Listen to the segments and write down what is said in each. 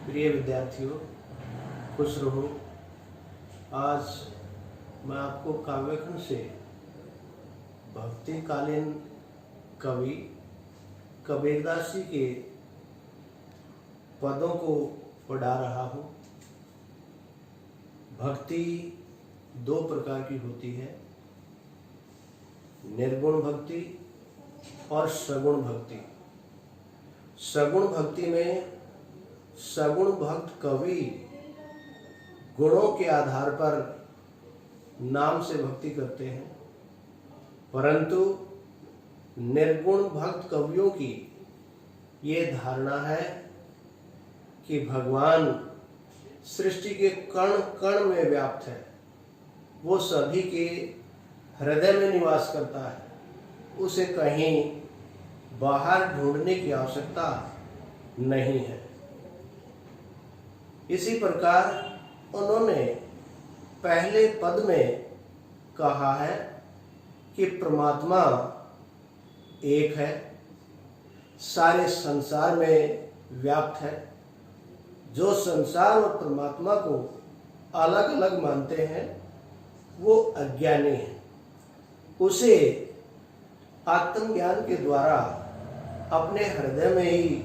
प्रिय विद्यार्थियों, खुश रहो। आज मैं आपको काव्यखंड से भक्तिकालीन कवि कबीरदास जी के पदों को पढ़ा रहा हूँ। भक्ति दो प्रकार की होती है, निर्गुण भक्ति और सगुण भक्ति। सगुण भक्ति में सगुण भक्त कवि गुणों के आधार पर नाम से भक्ति करते हैं, परंतु निर्गुण भक्त कवियों की ये धारणा है कि भगवान सृष्टि के कण कण में व्याप्त है, वो सभी के हृदय में निवास करता है, उसे कहीं बाहर ढूंढने की आवश्यकता नहीं है। इसी प्रकार उन्होंने पहले पद में कहा है कि परमात्मा एक है, सारे संसार में व्याप्त है। जो संसार और परमात्मा को अलग अलग मानते हैं वो अज्ञानी है। उसे आत्मज्ञान के द्वारा अपने हृदय में ही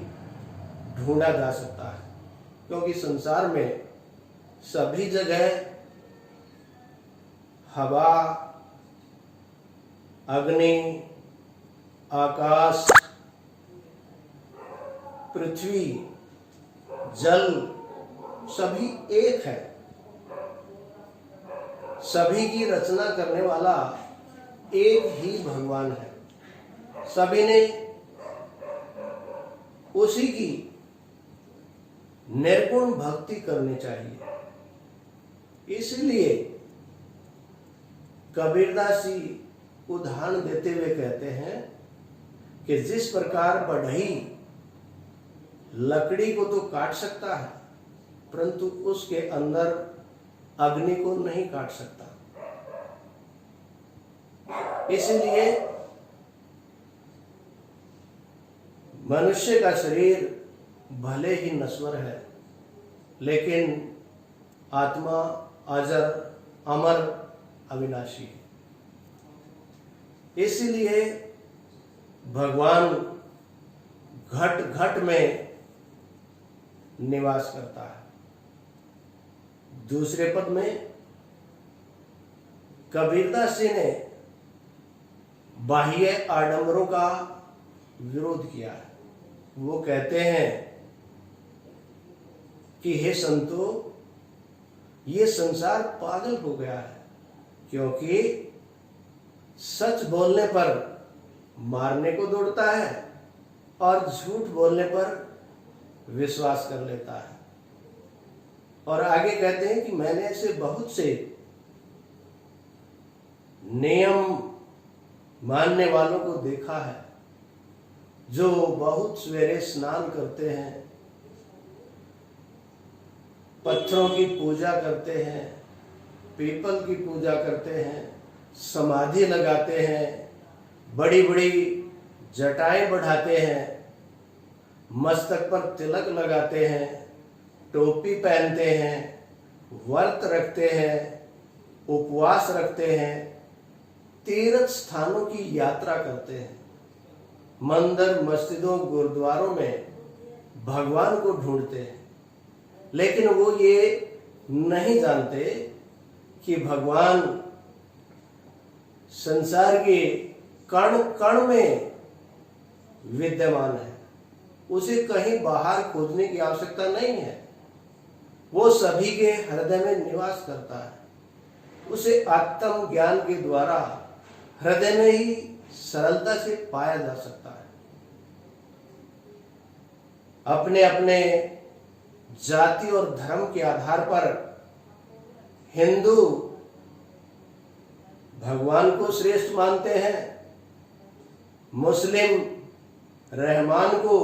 ढूंढा जा सकता है, क्योंकि संसार में सभी जगह हवा, अग्नि, आकाश, पृथ्वी, जल सभी एक है। सभी की रचना करने वाला एक ही भगवान है। सभी ने उसी की निर्गुण भक्ति करनी चाहिए। इसलिए कबीरदास जी उदाहरण देते हुए कहते हैं कि जिस प्रकार बढ़ई लकड़ी को तो काट सकता है, परंतु उसके अंदर अग्नि को नहीं काट सकता। इसलिए मनुष्य का शरीर भले ही नश्वर है, लेकिन आत्मा अजर, अमर, अविनाशी है। इसलिए भगवान घट घट में निवास करता है। दूसरे पद में कबीरदास जी ने बाह्य आडंबरों का विरोध किया है। वो कहते हैं कि हे संतो, ये संसार पागल हो गया है, क्योंकि सच बोलने पर मारने को दौड़ता है और झूठ बोलने पर विश्वास कर लेता है। और आगे कहते हैं कि मैंने ऐसे बहुत से नियम मानने वालों को देखा है, जो बहुत सवेरे स्नान करते हैं, पत्थरों की पूजा करते हैं, पीपल की पूजा करते हैं, समाधि लगाते हैं, बड़ी बड़ी जटाएं बढ़ाते हैं, मस्तक पर तिलक लगाते हैं, टोपी पहनते हैं, व्रत रखते हैं, उपवास रखते हैं, तीर्थ स्थानों की यात्रा करते हैं, मंदिर, मस्जिदों, गुरुद्वारों में भगवान को ढूंढते हैं। लेकिन वो ये नहीं जानते कि भगवान संसार के कण कण में विद्यमान है। उसे कहीं बाहर खोजने की आवश्यकता नहीं है, वो सभी के हृदय में निवास करता है। उसे आत्म ज्ञान के द्वारा हृदय में ही सरलता से पाया जा सकता है। अपने अपने जाति और धर्म के आधार पर हिंदू भगवान को श्रेष्ठ मानते हैं, मुस्लिम रहमान को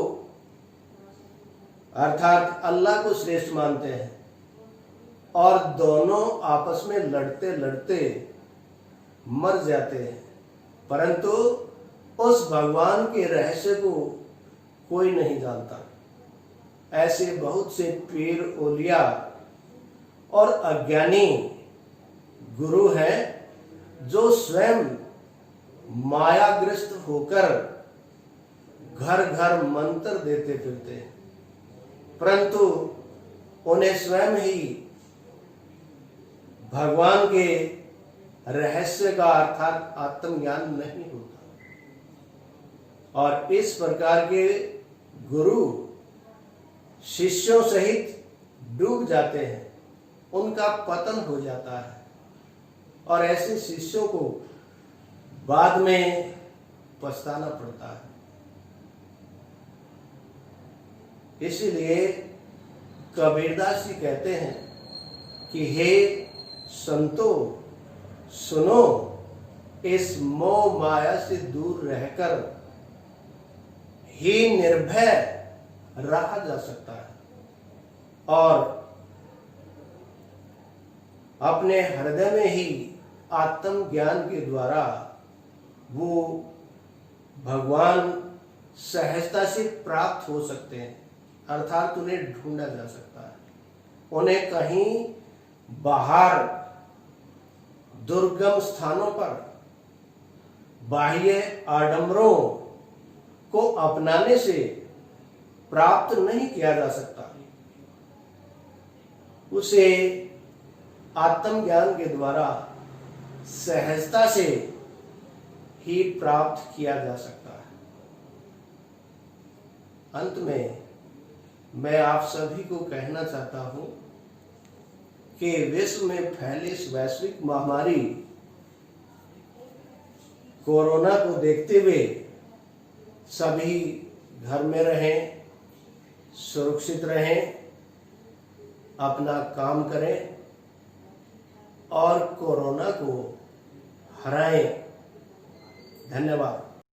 अर्थात अल्लाह को श्रेष्ठ मानते हैं, और दोनों आपस में लड़ते लड़ते मर जाते हैं, परंतु उस भगवान के रहस्य को कोई नहीं जानता। ऐसे बहुत से पीर ओलिया और अज्ञानी गुरु हैं जो स्वयं मायाग्रस्त होकर घर घर मंत्र देते फिरते हैं, परंतु उन्हें स्वयं ही भगवान के रहस्य का अर्थात आत्मज्ञान नहीं होता। और इस प्रकार के गुरु शिष्यों सहित डूब जाते हैं, उनका पतन हो जाता है और ऐसे शिष्यों को बाद में पछताना पड़ता है। इसीलिए कबीरदास जी कहते हैं कि हे संतो सुनो, इस मोह माया से दूर रहकर ही निर्भय रहा जा सकता है और अपने हृदय में ही आत्मज्ञान के द्वारा वो भगवान सहजता से प्राप्त हो सकते हैं, अर्थात उन्हें ढूंढा जा सकता है। उन्हें कहीं बाहर दुर्गम स्थानों पर बाह्य आडंबरों को अपनाने से प्राप्त नहीं किया जा सकता, उसे आत्मज्ञान के द्वारा सहजता से ही प्राप्त किया जा सकता है। अंत में मैं आप सभी को कहना चाहता हूं कि विश्व में फैली इस वैश्विक महामारी कोरोना को देखते हुए सभी घर में रहें, सुरक्षित रहें, अपना काम करें और कोरोना को हराएं। धन्यवाद।